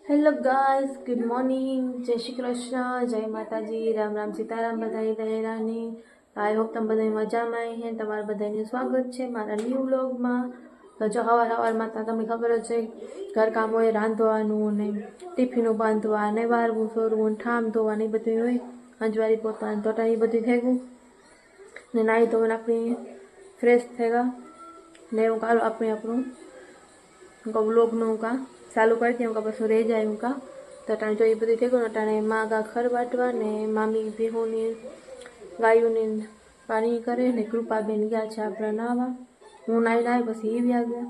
Hello guys, good morning, જય શ્રી કૃષ્ણ, જય માતાજી, રામ રામ સીતારામ, બધાની દહેરાની. આઈ હોપ તમે બધા મજામાં આવી છે. તમારા બધાનું સ્વાગત છે મારા ન્યૂ વ્લોગમાં. તો જો સવારમાં તો તમને ખબર જ છે, ઘરકામ હોય, રાંધવાનું ને ટિફિનો બાંધવા ને વારવું સોરવું ઠામ ધોવા ને એ બધું હોય. અંજવારી પોતા તોટા એ બધું થઈ ગયું ને નાહી ધોઈને આપણે ફ્રેશ થઈ ગયા ને એવું કાલો આપણે આપણું વ્લોગનું કા ચાલુ કરી દઉં કે પછી રહી જાય કા. તો ટાણે જો એ બધું થઈ ગયું ટાણે માં ગા ખર વાટવા ને મામી ભેહોની ગાયોની પાણી કરે ને કૃપાબેન ગયા છે આપણે નાવા. હું નાહી નાહી પછી એ વ્યા ગયા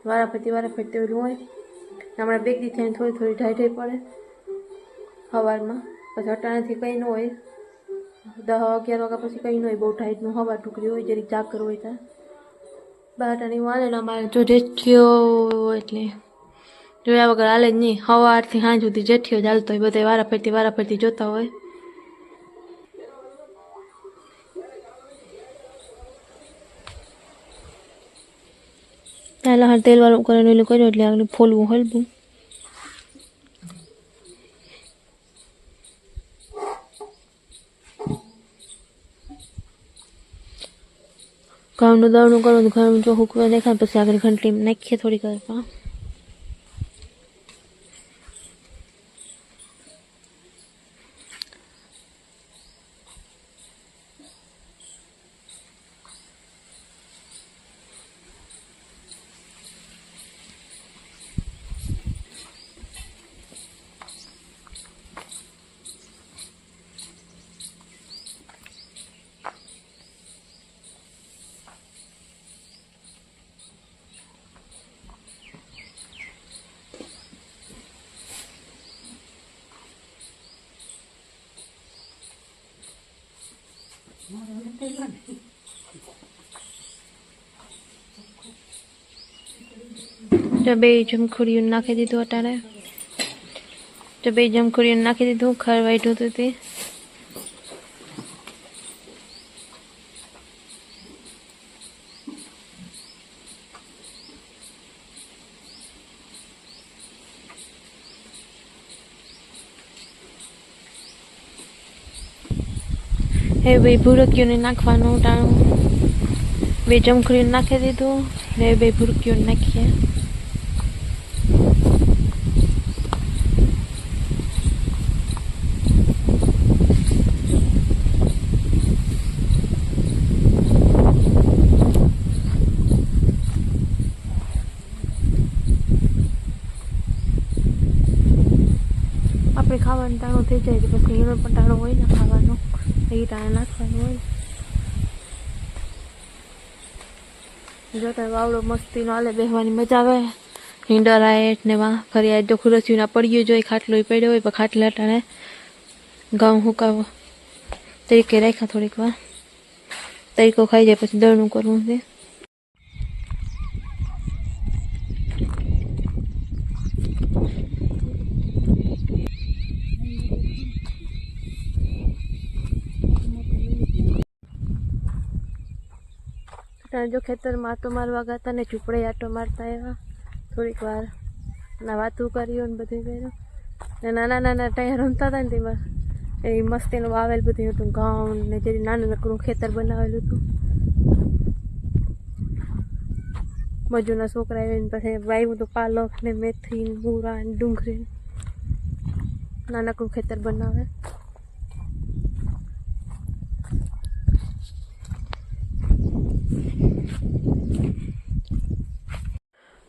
વારાફરતી એવું હોય. હમણાં બે દી થઈને થોડી ઢાઈ પડે સવારમાં. પછી અટાણાથી કંઈ ન હોય, 10-11 વાગ્યા પછી કંઈ ન હોય. બહુ ટાઈટનું હવા ટુકડી હોય, જરીક ઝાકર હોય ત્યાં બાટાની વાલે ને અમારે જો જેઠિયો એટલે જોયા વગર હાલે જ નહીં. સવારથી સાંજ સુધી જેઠિયો ચાલતો હોય, બધા વારાફરતી જોતા હોય. ત્યાં લહાણ તેલ વાળું કરીને ઓલું કર્યું એટલે આગળ ફોલવું હલવું. ઘઉંનું દળનું કરવું, ઘઉં ચોખ્ખું કરી નાખાય પછી આગળ ઘંટડીમાં નાખીએ થોડીક વાર. તો બે જમખોડીઓ નાખી દીધું અટાણે. તો બે જમખોડીઓ નાખી દીધું, ખરવાઈટું હતું તે. એ બે ભૂરકીઓને નાખવાનું ટાણું. બે જમખોડીઓ નાખી દીધું ને બે ભૂરકીઓને નાખીએ. આપણે ખાવાનું ટાણું થઈ જાય પછી એનો પણ ટાણું હોય ને ખાવાનું, એ ટાણે નાખવાનું હોય. જોતા વાવડો મસ્તીનો હાલે, બેસવાની મજા આવે. હિંડર આયટ ને વાં ફરી આ જો ખુરસીના પડ્યું જોઈ, ખાટલો પડ્યો હોય પણ ખાટલા ટાણે ઘઉં હુકાવો તરીકે રાખ્યા થોડીક વાર. તરીકો ખાઈ જાય પછી દળનું કરવું છે. જો ખેતરમાં આટો મારવા ગયા હતા ને ઝૂંપડે આટો મારતા આવ્યા થોડીક વાર ના વાતું કર્યું ને બધું કર્યું ને નાના નાના ટાયર રમતા હતા ને તેમાં એ મસ્ત એનું વાવેલ બધું હતું. ઘઉં ને જે નાનું નકરું ખેતર બનાવેલું હતું. મજૂરના છોકરા આવીને પછી વાવ્યું હતું પાલક ને મેથી ને મૂળા ને ડુંગળી. નાનકડું ખેતર બનાવે.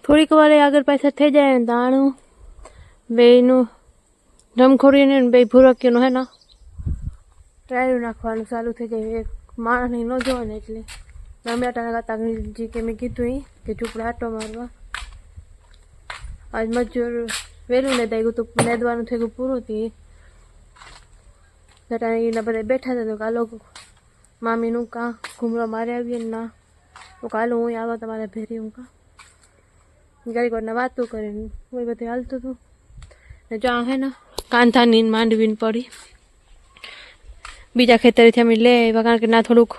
થોડીક વાર આગળ પાછળ થઈ જાય ને દાણું બેનું જમખોડીને બે ભૂરકીનું હે ને ટાયરું નાખવાનું ચાલુ થઈ જાય. એક માણસને ન જોવે ને એટલે ગામડાટાના ગાતા જે કે મેં કીધું એ કે ઝૂંપડા આટો મારવા. આજ મજૂર વહેલું ને થઈ ગયું હતું, નેદવાનું થઈ ગયું પૂરું હતી. એના બધા બેઠા હતા તો કાલો મામીનું કાં ઘૂમરો મારે આવીએ ને ના તો કાલો હું આવો તમારે ભેરી હું કાં ઘડીક વારના વાતું કરીને કોઈ બધું હાલતું હતું. ને જો હે ને કાંધાની માંડવીને પડી બીજા ખેતરેથી અમે લે આવ્યા કારણ કે ના થોડુંક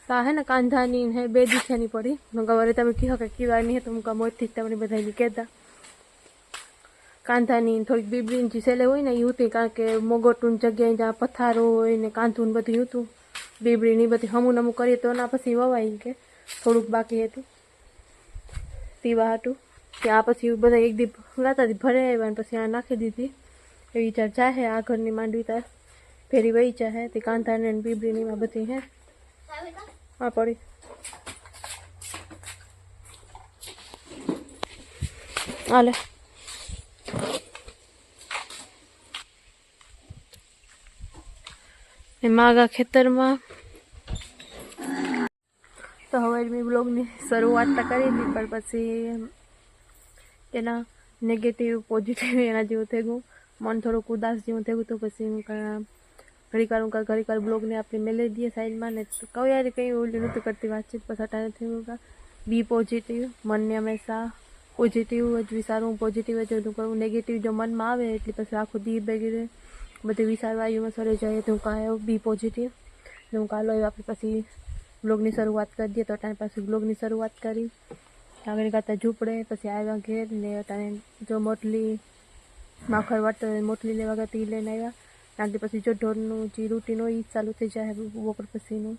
तो है ना कांधानी है बे दिखानी पड़ी गवारे तब कहो कि कीवानी है तो मुका मोती तमने बधाई कहता कांधानी थोड़ी बीबड़ी जी सेले हो यू थी कारण के मोगोटून जगह जहाँ पथारो हो कांधून बधु यूँ बीबड़ी नहीं बधी हमू नमू करिए तो ना पी ववाई के थोड़ुंक बाकी थी तीवा हाटू त्या पी बधा एक दी गाता भरे आया पी आ नाखी दीधी एवी चर्चा है आ घर मांडवी तार फेरी वही चाहे ती कांधा ने बीबड़ी में बधी है हाँ पड़ी आले मागा खेतर में तो हवे मैं ब्लॉग की शुरुआत तो करी थी पर पछी एना नेगेटिव पॉजिटिव एना जेवुं थई गयुं मन थोड़ुंक उदास जेवुं थई गयुं तो पछी घड़ी ब्लॉग ने अपने मेले दिए साइड में ने तो कहूँ यार कहीं ओली नती करती बातचीत बस हटाने थी बी पॉजिटिव मन ने हमेशा पॉजिटिव ज विचारू पॉजिटिव ज करूँ नेगेटिव जो मन में आए एटले पछी आखो दी भेगी रहे बधु विचारवायु में सरे जाए तो कहो बी पॉजिटिव तो हूँ कालो आप पी ब्लॉग की शुरुआत कर दिए तो अटाने पास ब्लॉग की शुरुआत करी आगे करता झूपड़े पछी आया घेर ने अटाने जो मोटली माखर वाट मोटली लेवा गई लैने आया आगे पछी जो ढोरनु जी रूटीन हो चालू थी जाए बपोर पछीनु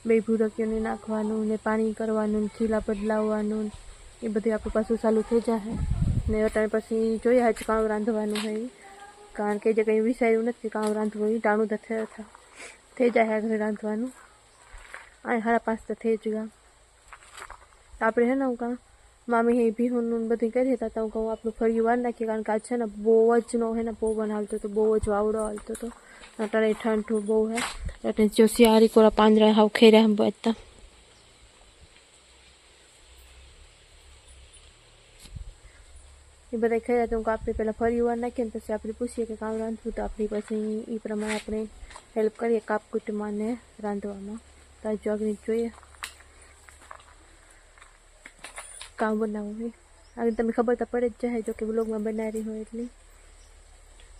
बे भूरकीओ ने नाखवानुं ने पाणी करवानुं खीला बदलाववानुं ए बधुं आपणे पाछुं चालू थई जाए ने अटाणे पछी जोईए आज काणुं रांधवानुं है कारण के जे कहीं विचार्युं नथी काणुं रांधवुं टाणुं तो थई जाए आगे रांधवानुं आ 5:30 तो थई ज गया आपणे है ना का मामी हे भीहूँ बधुं करी था तो कहूँ आपणुं फरियुं वार नाखीए कारण के आज छे ने बहु ज नो है ने पवन हालतो तो बहु ज वावड़ो हालतो तो अटाणे ठंडू बहु है अटाणे जो सियारी कोरा પાંદડા हाव खेर्या हम बता ये बधा खेर्या तो आपणे पहला फरियुं वार नाखीए ने पछी आपणे पूछीए के काम रांधवुं तो आपणी पछी ई प्रमाणे आपणे हेल्प करीए कापकूटमां ने रांधवामां तो आज अग्नि जोईए काम बनावुं है आगे तमने खबर तो पड़े ज जाए जो कि ब्लॉग में बना रही हो एटली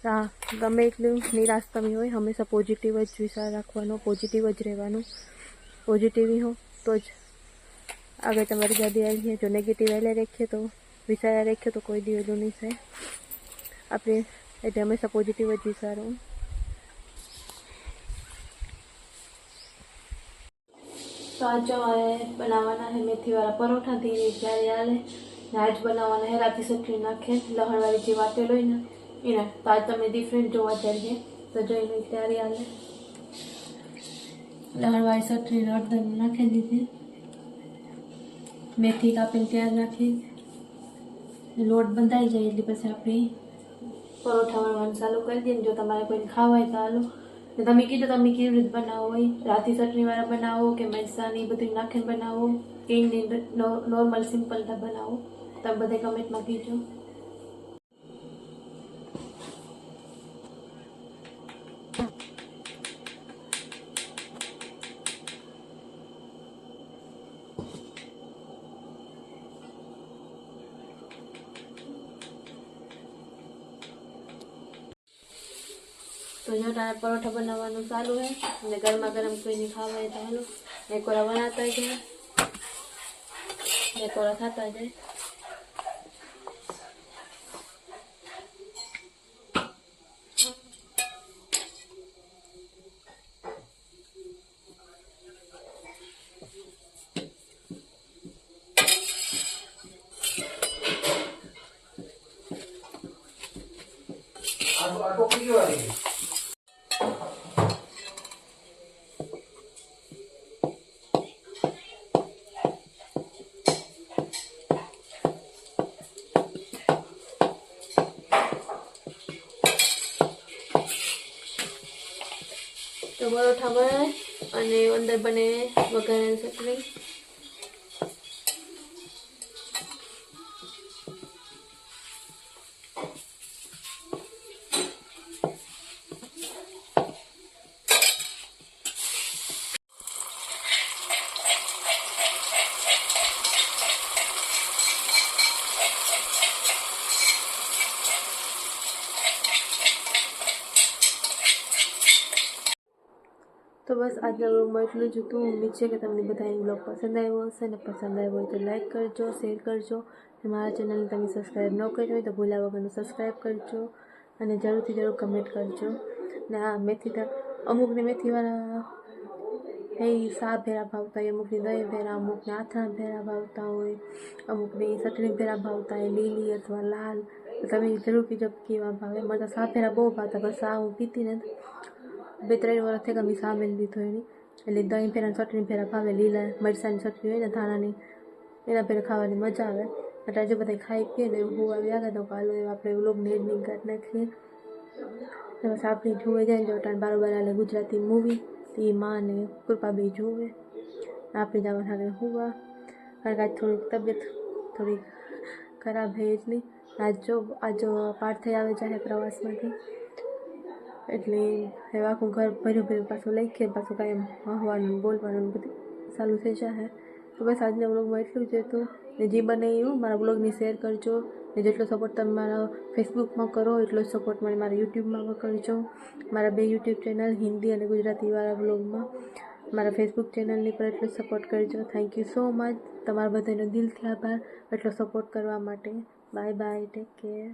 हाँ गमे एटलुं निराश तमे होय हमेशा पॉजिटिव ज विचार राखवानो पॉजिटिव ज रहेवानुं पॉजिटिव ही हो तो ज आगे तमारी गाड़ी आई है जो नेगेटिव एले रखिए तो विचार रखिए तो कोई दिवेलू नहीं से आपणे एटले हमेशा पॉजिटिव ज विचारो तो आज बनावाना है मेथी वाला परोठा धीरे जारे आले आज बनावाना है राती चटनी नाखे लहण वाली जी वाटेलो है ना एना तो आज तमे डिफरेंट जोवा जाइए तो जोईने तैयारी आले लहण वाली चटनी हळदर नाखी दीधी मेथी कापीने त्यार नाखी लोट बंधाई जाए एटले पछी आपणे परोठा वणવાનું चालू कर दीए जो तमारे कोई खावा है तो आलो तमे कीधुं तमे केवी रीते बनावो राती चटनी वाला बनावो के मरचां बधुं नाखीने बनावो के नॉर्मल सिंपल बनावो तमे बधाए कमेंट में कीजो तो जो परोठा बनावવાનું चालू है અને ગરમા ગરમ કોઈને ખાવા હોય તો હાલો એક કોરા બનાવતા જાય એક કોરા ખાતા જાય तो परोठा बनाए और अंदर बने वघारेली चटनी તો બસ આજના વ્લોગમાં એટલું જ હતું. ઉમ્મીદ છે કે તમને બધાને વ્લોગ પસંદ આવ્યો હશે, ને પસંદ આવ્યો હોય તો લાઈક કરજો, શેર કરજો, અને મારા ચેનલને તમે સબસ્ક્રાઈબ ન કરી હોય તો ભૂલ્યા વગરનું સબસ્ક્રાઈબ કરજો, અને જરૂરથી જરૂર કમેન્ટ કરજો. ને આ મેથી તો અમુકને મેથીવાળા સા ભેરા ભાવતા હોય, અમુકની દહીં ભેરા, અમુકને આથણા ભેરા ભાવતા હોય, અમુકને ચટણી ભેરા ભાવતા હોય, લીલી અથવા લાલ. તો તમે જરૂર કીજો કેવા ભાવે. મને તો સા ભેરા બહુ ભાવતા, પણ સા હું પીતી નથી. 2-3 વર્ષ થઈ ગયા મેં સા મેળ લીધો એની. એટલે દહીં ભેરા ચટણી ભેરા ભાવે, લીલા મરચાંની ચટણી હોય ને ધાણાની, એના ભેરા ખાવાની મજા આવે. એટલે આજે બધા ખાઈ પીએ ને હું આવી આગળ તો હાલો આપણે વ્લોગને એન્ડિંગ કરી નાખીએ. બસ આપણી જોવે જાય ને તો બારોબાર હાલે ગુજરાતી મૂવી, એ માં ને કૃપા બે જોવે. આપણી જવા સાથે હુવા, કારણ કે આજ થોડીક તબિયત થોડીક ખરાબ છે એટલી. આજ પાઠ થઈ આવે જાય પ્રવાસમાંથી, એટલે હવે આખું ઘર ભર્યું પાછું લખીએ, પાછું કાંઈ હવાનું બોલવાનું બધું ચાલુ થઈ જાય. તો બસ આજના વ્લોગમાં એટલું જ હતું. ને જે બને એવું મારા વ્લોગની શેર કરજો, ને જેટલો સપોર્ટ તમે મારા ફેસબુકમાં કરો એટલો જ સપોર્ટ મને મારા યુટ્યુબમાં કરજો. મારા 2 યુટ્યુબ ચેનલ હિન્દી અને ગુજરાતીવાળા વ્લોગમાં, મારા ફેસબુક ચેનલની પર એટલો સપોર્ટ કરજો. Thank you so much. તમારા બધાનો દિલથી આભાર એટલો સપોર્ટ કરવા માટે. Bye bye, take care.